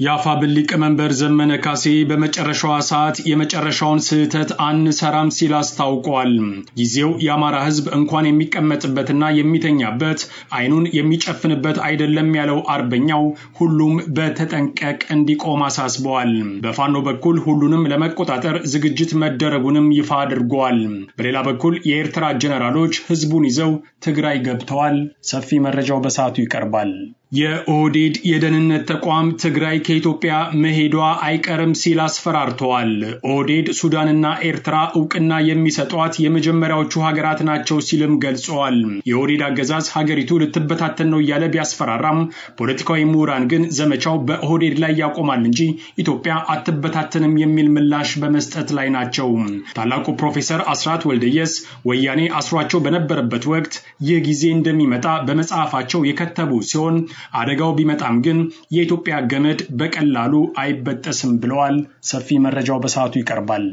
የአፋብኃይል ሊቀመንበር ዘመነ ካሴ በመጨረሻው ሰዓት የመጨረሻውን ስህተት አንሰራም ሲል አስታውቋል። ጊዜው የአማራ ሕዝብ እንኳን የሚቀመጥበትና የሚተኛበት አይኑን የሚጨፍንበት አይደለም ያለው አርበኛው ሁሉም በተጠንቀቅ እንዲቆም አሳስበዋል። በፋኖ በኩል ሁሉንም ለመቆጣጠር ዝግጅት መደረጉንም ይፋ አድርጓል። በሌላ በኩል የኤርትራ ጀነራሎች ሕዝቡን ይዘው ትግራይ ገብተዋል። ሰፊ መረጃው በሰዓቱ ይቀርባል። የኦህዴድ የደህንነት ተቋም ትግራይ ከኢትዮጵያ መሄዷ አይቀርም ሲል አስፈራርተዋል። ኦህዴድ ሱዳንና ኤርትራ እውቅና የሚሰጧት የመጀመሪያዎቹ ሀገራት ናቸው ሲልም ገልጸዋል። የኦህዴድ አገዛዝ ሀገሪቱ ልትበታተን ነው እያለ ቢያስፈራራም ፖለቲካዊ ምሁራን ግን ዘመቻው በኦህዴድ ላይ ያቆማል እንጂ ኢትዮጵያ አትበታተንም የሚል ምላሽ በመስጠት ላይ ናቸው። ታላቁ ፕሮፌሰር አስራት ወልደየስ ወያኔ አስሯቸው በነበረበት ወቅት ይህ ጊዜ እንደሚመጣ በመጽሐፋቸው የከተቡ ሲሆን አደጋው ቢመጣም ግን የኢትዮጵያ ገመድ በቀላሉ አይበጠስም ብለዋል። ሰፊ መረጃው በሰዓቱ ይቀርባል።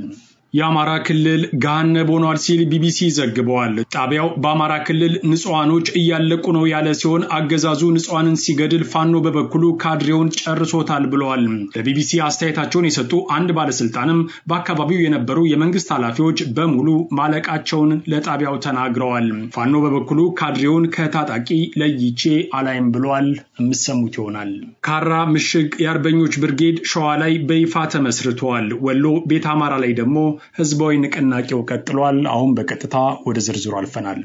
የአማራ ክልል ገሃነም ሆኗል ሲል ቢቢሲ ዘግቧል። ጣቢያው በአማራ ክልል ንጹሃኖች እያለቁ ነው ያለ ሲሆን አገዛዙ ንጹሃንን ሲገድል ፋኖ በበኩሉ ካድሬውን ጨርሶታል ብለዋል። ለቢቢሲ አስተያየታቸውን የሰጡ አንድ ባለስልጣንም በአካባቢው የነበሩ የመንግስት ኃላፊዎች በሙሉ ማለቃቸውን ለጣቢያው ተናግረዋል። ፋኖ በበኩሉ ካድሬውን ከታጣቂ ለይቼ አላይም ብለዋል። የምሰሙት ይሆናል። ካራ ምሽግ የአርበኞች ብርጌድ ሸዋ ላይ በይፋ ተመስርቷል። ወሎ ቤት አማራ ላይ ደግሞ ህዝባዊ ንቅናቄው ቀጥሏል። አሁን በቀጥታ ወደ ዝርዝሩ አልፈናል።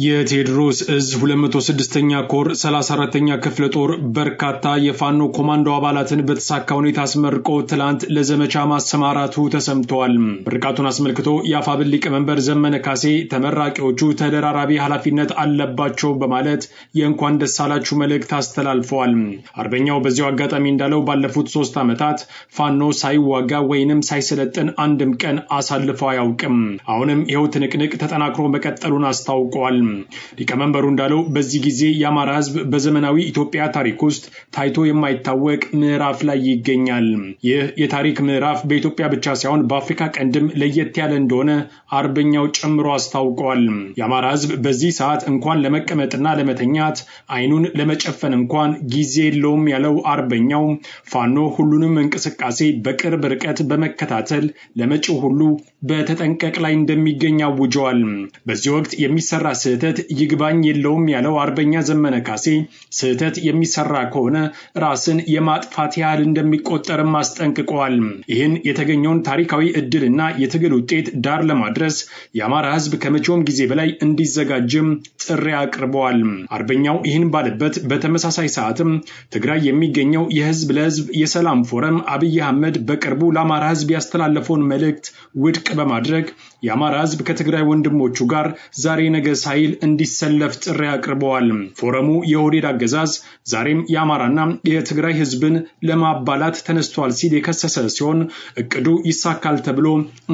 የቴዎድሮስ እዝ 206ኛ ኮር 34ኛ ክፍለ ጦር በርካታ የፋኖ ኮማንዶ አባላትን በተሳካ ሁኔታ አስመርቆ ትላንት ለዘመቻ ማሰማራቱ ተሰምቷል። ምርቃቱን አስመልክቶ የአፋብኃይል ሊቀመንበር ዘመነ ካሴ ተመራቂዎቹ ተደራራቢ ኃላፊነት አለባቸው በማለት የእንኳን ደስ አላችሁ መልእክት አስተላልፈዋል። አርበኛው በዚያው አጋጣሚ እንዳለው ባለፉት 3 ዓመታት ፋኖ ሳይዋጋ ወይንም ሳይሰለጥን አንድም ቀን አሳልፈው አያውቅም። አሁንም ይኸው ትንቅንቅ ተጠናክሮ መቀጠሉን አስታውቀዋል። ሊቀመንበሩ እንዳለው በዚህ ጊዜ የአማራ ሕዝብ በዘመናዊ ኢትዮጵያ ታሪክ ውስጥ ታይቶ የማይታወቅ ምዕራፍ ላይ ይገኛል። ይህ የታሪክ ምዕራፍ በኢትዮጵያ ብቻ ሳይሆን በአፍሪካ ቀንድም ለየት ያለ እንደሆነ አርበኛው ጨምሮ አስታውቀዋል። የአማራ ሕዝብ በዚህ ሰዓት እንኳን ለመቀመጥና ለመተኛት አይኑን ለመጨፈን እንኳን ጊዜ የለውም ያለው አርበኛው ፋኖ ሁሉንም እንቅስቃሴ በቅርብ ርቀት በመከታተል ለመጪው ሁሉ በተጠንቀቅ ላይ እንደሚገኝ አውጀዋል። በዚህ ወቅት የሚሰራ ስህተት ይግባኝ የለውም ያለው አርበኛ ዘመነ ካሴ ስህተት የሚሰራ ከሆነ ራስን የማጥፋት ያህል እንደሚቆጠርም አስጠንቅቀዋል። ይህን የተገኘውን ታሪካዊ እድልና የትግል ውጤት ዳር ለማድረስ የአማራ ሕዝብ ከመቼውም ጊዜ በላይ እንዲዘጋጅም ጥሪ አቅርበዋል። አርበኛው ይህን ባለበት በተመሳሳይ ሰዓትም ትግራይ የሚገኘው የህዝብ ለህዝብ የሰላም ፎረም አብይ አህመድ በቅርቡ ለአማራ ሕዝብ ያስተላለፈውን መልእክት ውድቅ በማድረግ የአማራ ሕዝብ ከትግራይ ወንድሞቹ ጋር ዛሬ ነገ ሳይል እንዲሰለፍ ጥሪ አቅርበዋል። ፎረሙ የኦህዴድ አገዛዝ ዛሬም የአማራና የትግራይ ሕዝብን ለማባላት ተነስቷል ሲል የከሰሰ ሲሆን እቅዱ ይሳካል ተብሎ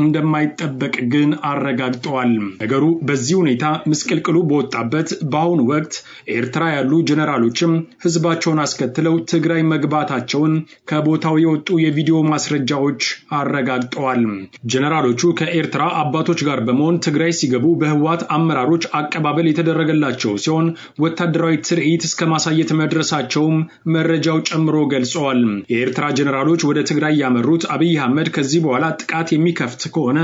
እንደማይጠበቅ ግን አረጋግጠዋል። ነገሩ በዚህ ሁኔታ ምስቅልቅሉ በወጣበት በአሁኑ ወቅት ኤርትራ ያሉ ጀነራሎችም ሕዝባቸውን አስከትለው ትግራይ መግባታቸውን ከቦታው የወጡ የቪዲዮ ማስረጃዎች አረጋግጠዋል። ጀነራሎቹ ከኤርትራ አባቶች ጋር በመሆን ትግራይ ሲገቡ በህወሓት አመራሮች አቀባበል የተደረገላቸው ሲሆን ወታደራዊ ትርኢት እስከ ማሳየት መድረሳቸውም መረጃው ጨምሮ ገልጸዋል። የኤርትራ ጀነራሎች ወደ ትግራይ ያመሩት አብይ አህመድ ከዚህ በኋላ ጥቃት የሚከፍት ከሆነ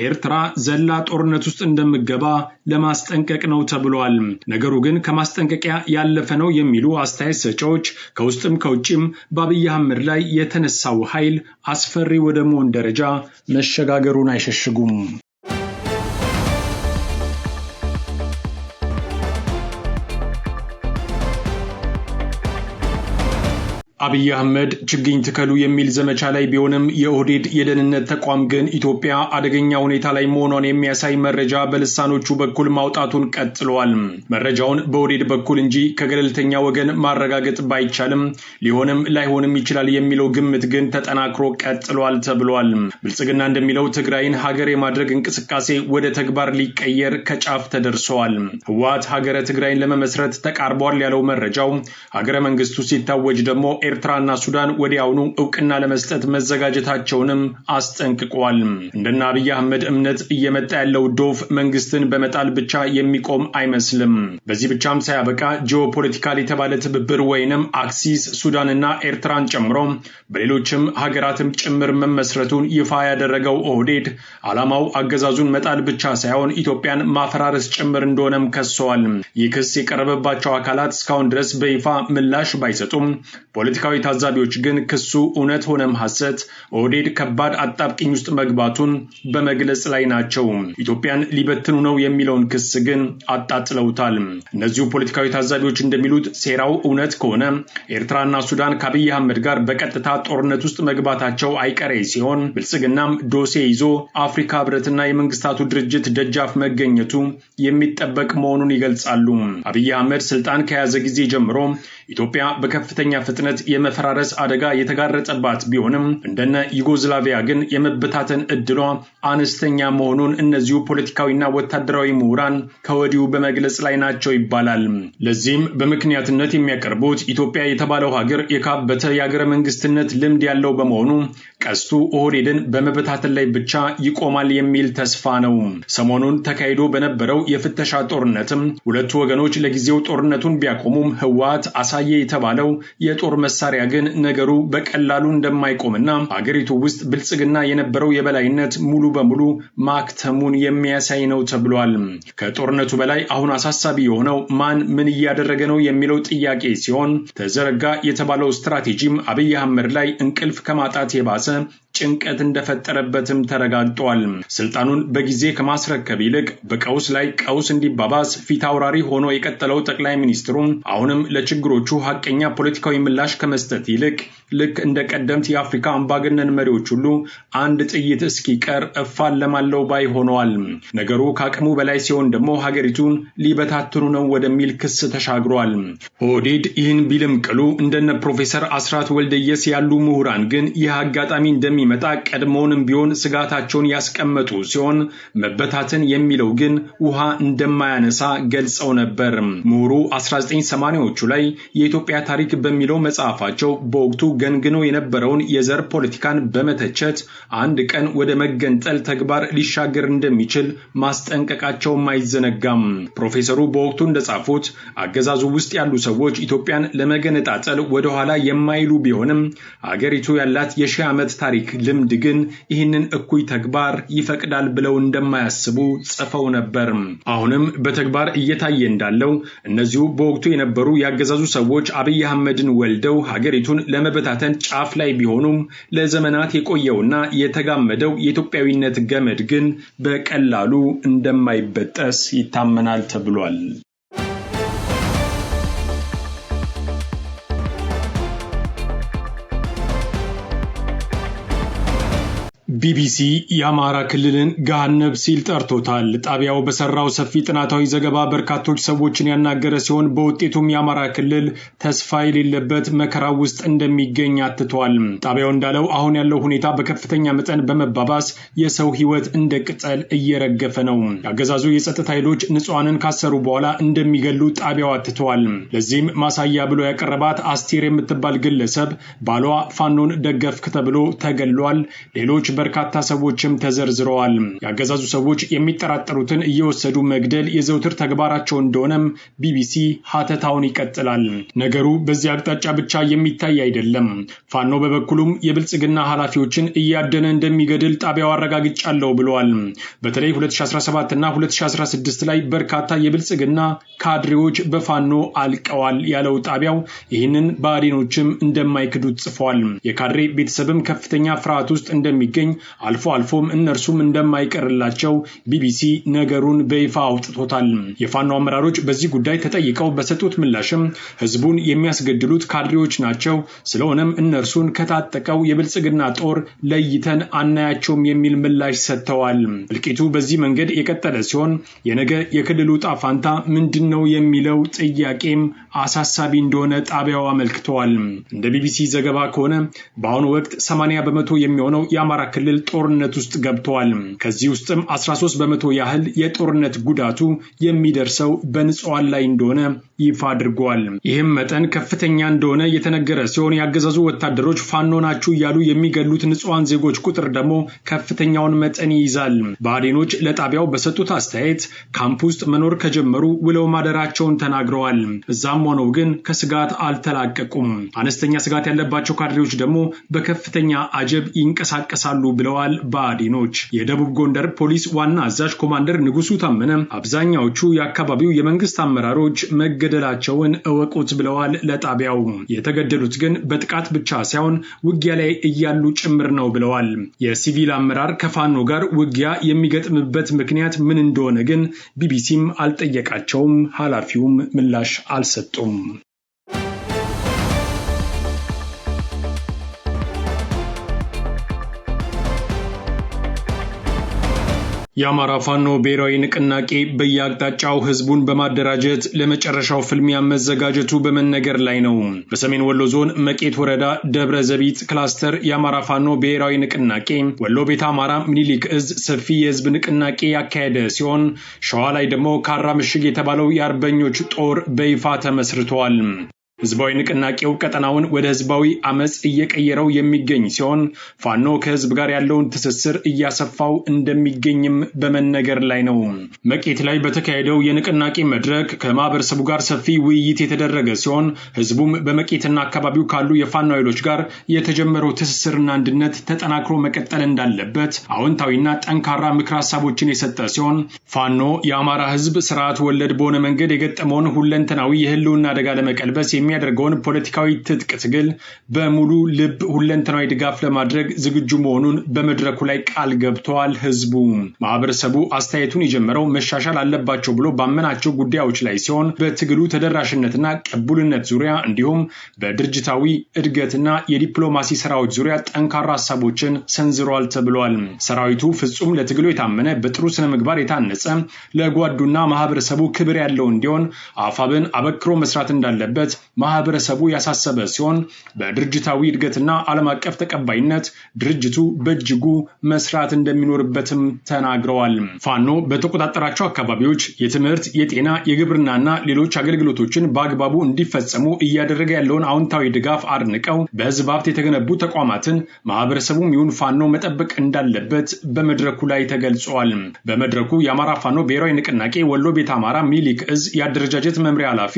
ኤርትራ ዘላ ጦርነት ውስጥ እንደምገባ ለማስጠንቀቅ ነው ተብሏል። ነገሩ ግን ከማስጠንቀቂያ ያለፈ ነው የሚሉ አስተያየት ሰጪዎች ከውስጥም ከውጭም በአብይ አህመድ ላይ የተነሳው ኃይል አስፈሪ ወደ መሆን ደረጃ መሸጋገሩን አይሸሽጉም። አብይ አህመድ ችግኝ ትከሉ የሚል ዘመቻ ላይ ቢሆንም የኦህዴድ የደህንነት ተቋም ግን ኢትዮጵያ አደገኛ ሁኔታ ላይ መሆኗን የሚያሳይ መረጃ በልሳኖቹ በኩል ማውጣቱን ቀጥሏል። መረጃውን በኦህዴድ በኩል እንጂ ከገለልተኛ ወገን ማረጋገጥ ባይቻልም ሊሆንም ላይሆንም ይችላል የሚለው ግምት ግን ተጠናክሮ ቀጥሏል ተብሏል። ብልጽግና እንደሚለው ትግራይን ሀገር የማድረግ እንቅስቃሴ ወደ ተግባር ሊቀየር ከጫፍ ተደርሷል። ህወሓት ሀገረ ትግራይን ለመመስረት ተቃርቧል ያለው መረጃው ሀገረ መንግስቱ ሲታወጅ ደግሞ ኤርትራና ሱዳን ወዲያውኑ ዕውቅና ለመስጠት መዘጋጀታቸውንም አስጠንቅቀዋል። እንደና አብይ አህመድ እምነት እየመጣ ያለው ዶፍ መንግስትን በመጣል ብቻ የሚቆም አይመስልም። በዚህ ብቻም ሳያበቃ ጂኦፖለቲካል የተባለ ትብብር ወይንም አክሲስ ሱዳንና ኤርትራን ጨምሮ በሌሎችም ሀገራትም ጭምር መመስረቱን ይፋ ያደረገው ኦህዴድ ዓላማው አገዛዙን መጣል ብቻ ሳይሆን ኢትዮጵያን ማፈራረስ ጭምር እንደሆነም ከሰዋል። ይህ ክስ የቀረበባቸው አካላት እስካሁን ድረስ በይፋ ምላሽ ባይሰጡም ፖለቲካዊ ታዛቢዎች ግን ክሱ እውነት ሆነም ሐሰት ኦህዴድ ከባድ አጣብቂኝ ውስጥ መግባቱን በመግለጽ ላይ ናቸው። ኢትዮጵያን ሊበትኑ ነው የሚለውን ክስ ግን አጣጥለውታል። እነዚሁ ፖለቲካዊ ታዛቢዎች እንደሚሉት ሴራው እውነት ከሆነ ኤርትራና ሱዳን ከአብይ አህመድ ጋር በቀጥታ ጦርነት ውስጥ መግባታቸው አይቀሬ ሲሆን ብልጽግናም ዶሴ ይዞ አፍሪካ ህብረትና የመንግስታቱ ድርጅት ደጃፍ መገኘቱ የሚጠበቅ መሆኑን ይገልጻሉ። አብይ አህመድ ስልጣን ከያዘ ጊዜ ጀምሮ ኢትዮጵያ በከፍተኛ ፍጥነት የመፈራረስ አደጋ የተጋረጠባት ቢሆንም እንደነ ዩጎዝላቪያ ግን የመበታተን እድሏ አነስተኛ መሆኑን እነዚሁ ፖለቲካዊና ወታደራዊ ምሁራን ከወዲሁ በመግለጽ ላይ ናቸው ይባላል። ለዚህም በምክንያትነት የሚያቀርቡት ኢትዮጵያ የተባለው ሀገር የካበተ የሀገረ መንግስትነት ልምድ ያለው በመሆኑ ቀስቱ ኦህዴድን በመበታተን ላይ ብቻ ይቆማል የሚል ተስፋ ነው። ሰሞኑን ተካሂዶ በነበረው የፍተሻ ጦርነትም ሁለቱ ወገኖች ለጊዜው ጦርነቱን ቢያቆሙም ህወሓት አሳየ የተባለው የጦር መሳሪያ ግን ነገሩ በቀላሉ እንደማይቆምና ሀገሪቱ ውስጥ ብልጽግና የነበረው የበላይነት ሙሉ በሙሉ ማክተሙን የሚያሳይ ነው ተብሏል። ከጦርነቱ በላይ አሁን አሳሳቢ የሆነው ማን ምን እያደረገ ነው የሚለው ጥያቄ ሲሆን ተዘረጋ የተባለው ስትራቴጂም አብይ አህመድ ላይ እንቅልፍ ከማጣት የባሰ ጭንቀት እንደፈጠረበትም ተረጋግጧል። ስልጣኑን በጊዜ ከማስረከብ ይልቅ በቀውስ ላይ ቀውስ እንዲባባስ ፊት አውራሪ ሆኖ የቀጠለው ጠቅላይ ሚኒስትሩ አሁንም ለችግሮቹ ሐቀኛ ፖለቲካዊ ምላሽ ከመስጠት ይልቅ ልክ እንደ ቀደምት የአፍሪካ አምባገነን መሪዎች ሁሉ አንድ ጥይት እስኪቀር እፋለማለው ባይ ሆነዋል። ነገሩ ከአቅሙ በላይ ሲሆን ደግሞ ሀገሪቱን ሊበታትኑ ነው ወደሚል ክስ ተሻግሯል። ኦህዴድ ይህን ቢልም ቅሉ እንደነ ፕሮፌሰር አስራት ወልደየስ ያሉ ምሁራን ግን ይህ አጋጣሚ እንደሚመጣ ቀድሞውንም ቢሆን ስጋታቸውን ያስቀመጡ ሲሆን መበታተን የሚለው ግን ውሃ እንደማያነሳ ገልጸው ነበር። ምሁሩ 1980ዎቹ ላይ የኢትዮጵያ ታሪክ በሚለው መጽሐፋቸው በወቅቱ ገንግነው የነበረውን የዘር ፖለቲካን በመተቸት አንድ ቀን ወደ መገንጠል ተግባር ሊሻገር እንደሚችል ማስጠንቀቃቸው አይዘነጋም። ፕሮፌሰሩ በወቅቱ እንደጻፉት አገዛዙ ውስጥ ያሉ ሰዎች ኢትዮጵያን ለመገነጣጠል ወደ ኋላ የማይሉ ቢሆንም አገሪቱ ያላት የሺህ ዓመት ታሪክ ልምድ ግን ይህንን እኩይ ተግባር ይፈቅዳል ብለው እንደማያስቡ ጽፈው ነበር። አሁንም በተግባር እየታየ እንዳለው እነዚሁ በወቅቱ የነበሩ ያገዛዙ ሰዎች አብይ አህመድን ወልደው ሀገሪቱን ለመበታተን ጫፍ ላይ ቢሆኑም ለዘመናት የቆየውና የተጋመደው የኢትዮጵያዊነት ገመድ ግን በቀላሉ እንደማይበጠስ ይታመናል ተብሏል። ቢቢሲ የአማራ ክልልን ገሃነብ ሲል ጠርቶታል። ጣቢያው በሰራው ሰፊ ጥናታዊ ዘገባ በርካቶች ሰዎችን ያናገረ ሲሆን በውጤቱም የአማራ ክልል ተስፋ የሌለበት መከራ ውስጥ እንደሚገኝ አትቷል። ጣቢያው እንዳለው አሁን ያለው ሁኔታ በከፍተኛ መጠን በመባባስ የሰው ሕይወት እንደ ቅጠል እየረገፈ ነው። አገዛዙ የጸጥታ ኃይሎች ንጹሃንን ካሰሩ በኋላ እንደሚገሉ ጣቢያው አትቷል። ለዚህም ማሳያ ብሎ ያቀረባት አስቴር የምትባል ግለሰብ ባሏ ፋኖን ደገፍክ ተብሎ ተገሏል። ሌሎች በርካታ ሰዎችም ተዘርዝረዋል። ያገዛዙ ሰዎች የሚጠራጠሩትን እየወሰዱ መግደል የዘውትር ተግባራቸው እንደሆነም ቢቢሲ ሀተታውን ይቀጥላል። ነገሩ በዚህ አቅጣጫ ብቻ የሚታይ አይደለም። ፋኖ በበኩሉም የብልጽግና ኃላፊዎችን እያደነ እንደሚገድል ጣቢያው አረጋግጫለሁ ብለዋል። በተለይ 2017 እና 2016 ላይ በርካታ የብልጽግና ካድሬዎች በፋኖ አልቀዋል ያለው ጣቢያው ይህንን ባዕዲኖችም እንደማይክዱት ጽፏል። የካድሬ ቤተሰብም ከፍተኛ ፍርሃት ውስጥ እንደሚገኝ አልፎ አልፎም እነርሱም እንደማይቀርላቸው ቢቢሲ ነገሩን በይፋ አውጥቶታል። የፋኖ አመራሮች በዚህ ጉዳይ ተጠይቀው በሰጡት ምላሽም ህዝቡን የሚያስገድሉት ካድሬዎች ናቸው፣ ስለሆነም እነርሱን ከታጠቀው የብልጽግና ጦር ለይተን አናያቸውም የሚል ምላሽ ሰጥተዋል። እልቂቱ በዚህ መንገድ የቀጠለ ሲሆን የነገ የክልሉ ጣፋንታ ምንድነው የሚለው ጥያቄም አሳሳቢ እንደሆነ ጣቢያው አመልክተዋል። እንደ ቢቢሲ ዘገባ ከሆነ በአሁኑ ወቅት 80% የሚሆነው የአማራ ክልል ክልል ጦርነት ውስጥ ገብተዋል። ከዚህ ውስጥም 13 በመቶ ያህል የጦርነት ጉዳቱ የሚደርሰው በንጹሃን ላይ እንደሆነ ይፋ አድርጓል። ይህም መጠን ከፍተኛ እንደሆነ የተነገረ ሲሆን ያገዛዙ ወታደሮች ፋኖ ናችሁ እያሉ የሚገሉት ንጹሃን ዜጎች ቁጥር ደግሞ ከፍተኛውን መጠን ይይዛል። ብአዴኖች ለጣቢያው በሰጡት አስተያየት ካምፕ ውስጥ መኖር ከጀመሩ ውለው ማደራቸውን ተናግረዋል። እዛም ሆነው ግን ከስጋት አልተላቀቁም። አነስተኛ ስጋት ያለባቸው ካድሬዎች ደግሞ በከፍተኛ አጀብ ይንቀሳቀሳሉ ብለዋል ብአዴኖች። የደቡብ ጎንደር ፖሊስ ዋና አዛዥ ኮማንደር ንጉሱ ታመነ አብዛኛዎቹ የአካባቢው የመንግስት አመራሮች መገደላቸውን እወቁት ብለዋል ለጣቢያው። የተገደሉት ግን በጥቃት ብቻ ሳይሆን ውጊያ ላይ እያሉ ጭምር ነው ብለዋል። የሲቪል አመራር ከፋኖ ጋር ውጊያ የሚገጥምበት ምክንያት ምን እንደሆነ ግን ቢቢሲም አልጠየቃቸውም። ኃላፊውም ምላሽ አልሰጡም። የአማራ ፋኖ ብሔራዊ ንቅናቄ በየአቅጣጫው ህዝቡን በማደራጀት ለመጨረሻው ፍልሚያ መዘጋጀቱ በመነገር ላይ ነው። በሰሜን ወሎ ዞን መቄት ወረዳ ደብረ ዘቢጥ ክላስተር የአማራ ፋኖ ብሔራዊ ንቅናቄ ወሎ ቤተ አማራ ምኒልክ እዝ ሰፊ የህዝብ ንቅናቄ ያካሄደ ሲሆን ሸዋ ላይ ደግሞ ካራ ምሽግ የተባለው የአርበኞች ጦር በይፋ ተመስርቷል። ህዝባዊ ንቅናቄው ቀጠናውን ወደ ህዝባዊ አመጽ እየቀየረው የሚገኝ ሲሆን ፋኖ ከህዝብ ጋር ያለውን ትስስር እያሰፋው እንደሚገኝም በመነገር ላይ ነው። መቄት ላይ በተካሄደው የንቅናቄ መድረክ ከማህበረሰቡ ጋር ሰፊ ውይይት የተደረገ ሲሆን ህዝቡም በመቄትና አካባቢው ካሉ የፋኖ ኃይሎች ጋር የተጀመረው ትስስርና አንድነት ተጠናክሮ መቀጠል እንዳለበት አዎንታዊና ጠንካራ ምክር ሀሳቦችን የሰጠ ሲሆን ፋኖ የአማራ ህዝብ ስርዓት ወለድ በሆነ መንገድ የገጠመውን ሁለንተናዊ የህልውና አደጋ ለመቀልበስ የሚያደርገውን ፖለቲካዊ ትጥቅ ትግል በሙሉ ልብ ሁለንተናዊ ድጋፍ ለማድረግ ዝግጁ መሆኑን በመድረኩ ላይ ቃል ገብተዋል። ህዝቡ ማህበረሰቡ አስተያየቱን የጀመረው መሻሻል አለባቸው ብሎ ባመናቸው ጉዳዮች ላይ ሲሆን በትግሉ ተደራሽነትና ቅቡልነት ዙሪያ እንዲሁም በድርጅታዊ እድገትና የዲፕሎማሲ ስራዎች ዙሪያ ጠንካራ ሀሳቦችን ሰንዝሯል ተብሏል። ሰራዊቱ ፍጹም ለትግሉ የታመነ በጥሩ ስነ ምግባር የታነጸ ለጓዱና ማህበረሰቡ ክብር ያለው እንዲሆን አፋብን አበክሮ መስራት እንዳለበት ማህበረሰቡ ያሳሰበ ሲሆን በድርጅታዊ እድገትና ዓለም አቀፍ ተቀባይነት ድርጅቱ በእጅጉ መስራት እንደሚኖርበትም ተናግረዋል። ፋኖ በተቆጣጠራቸው አካባቢዎች የትምህርት፣ የጤና፣ የግብርናና ሌሎች አገልግሎቶችን በአግባቡ እንዲፈጸሙ እያደረገ ያለውን አዎንታዊ ድጋፍ አድንቀው በህዝብ ሀብት የተገነቡ ተቋማትን ማህበረሰቡም ይሁን ፋኖ መጠበቅ እንዳለበት በመድረኩ ላይ ተገልጿል። በመድረኩ የአማራ ፋኖ ብሔራዊ ንቅናቄ ወሎ ቤተ አማራ ምኒልክ እዝ የአደረጃጀት መምሪያ ኃላፊ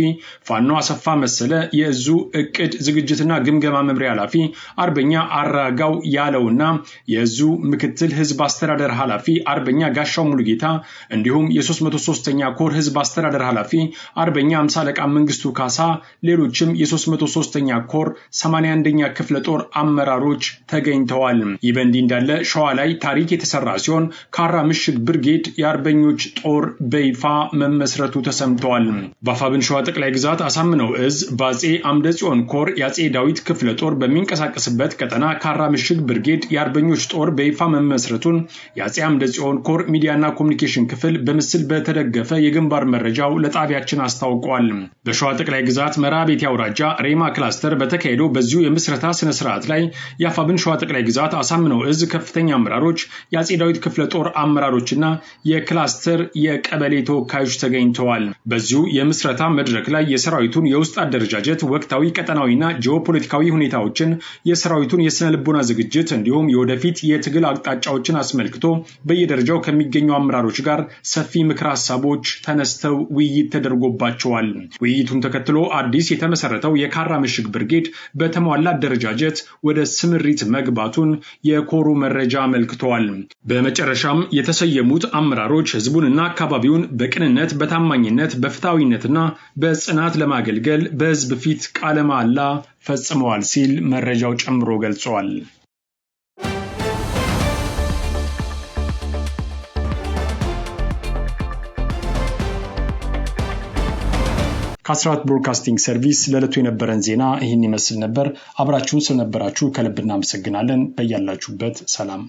ፋኖ አሰፋ መሰለ፣ የእዙ እቅድ ዝግጅትና ግምገማ መምሪያ ኃላፊ አርበኛ አራጋው ያለውና የእዙ ምክትል ህዝብ አስተዳደር ኃላፊ አርበኛ ጋሻው ሙሉጌታ እንዲሁም የ303ኛ ኮር ህዝብ አስተዳደር ኃላፊ አርበኛ 50 አለቃ መንግስቱ ካሳ ሌሎችም የ303ኛ ኮር 81ኛ ክፍለ ጦር አመራሮች ተገኝተዋል። ይህ በእንዲህ እንዳለ ሸዋ ላይ ታሪክ የተሰራ ሲሆን ካራ ምሽግ ብርጌድ የአርበኞች ጦር በይፋ መመስረቱ ተሰምተዋል። በአፋብን ሸዋ ጠቅላይ ግዛት አሳምነው እዝ በአጼ አምደ ጽዮን ኮር የአጼ ዳዊት ክፍለ ጦር በሚንቀሳቀስበት ቀጠና ካራ ምሽግ ብርጌድ የአርበኞች ጦር በይፋ መመስረቱን የአጼ አምደ ጽዮን ኮር ሚዲያና ኮሙኒኬሽን ክፍል በምስል በተደገፈ የግንባር መረጃው ለጣቢያችን አስታውቋል። በሸዋ ጠቅላይ ግዛት መራቤቴ አውራጃ ሬማ ክላስተር በተካሄደው በዚሁ የምስረታ ስነ ስርዓት ላይ የአፋብን ሸዋ ጠቅላይ ግዛት አሳምነው እዝ ከፍተኛ አመራሮች፣ የአጼ ዳዊት ክፍለ ጦር አመራሮችና የክላስተር የቀበሌ ተወካዮች ተገኝተዋል። በዚሁ የምስረታ መድረክ ላይ የሰራዊቱን የውስጥ አደረጃጀት፣ ወቅታዊ ቀጠናዊና ጂኦፖለቲካዊ ሁኔታዎችን፣ የሰራዊቱን የስነ ልቦና ዝግጅት እንዲሁም የወደፊት የትግል አቅጣጫዎችን አስመልክቶ በየደረጃው ከሚገኙ አመራሮች ጋር ሰፊ ምክር ሀሳቦች ተነስተው ውይይት ተደርጎባቸዋል። ውይይቱን ተከትሎ አዲስ የተመሰረተው የካራ ምሽግ ብርጌድ በተሟላ አደረጃጀት ወደ ስምሪት መግባቱን የኮሩ መረጃ አመልክተዋል። በመጨረሻም የተሰየሙት አመራሮች ህዝቡንና አካባቢውን በቅንነት፣ በታማኝነት፣ በፍትሃዊነትና በጽናት ለማገልገል በህዝብ ፊት ቃለ መሃላ ፈጽመዋል ሲል መረጃው ጨምሮ ገልጿል። ከአስራት ብሮድካስቲንግ ሰርቪስ ለዕለቱ የነበረን ዜና ይህን ይመስል ነበር። አብራችሁን ስለነበራችሁ ከልብ እናመሰግናለን። በያላችሁበት ሰላም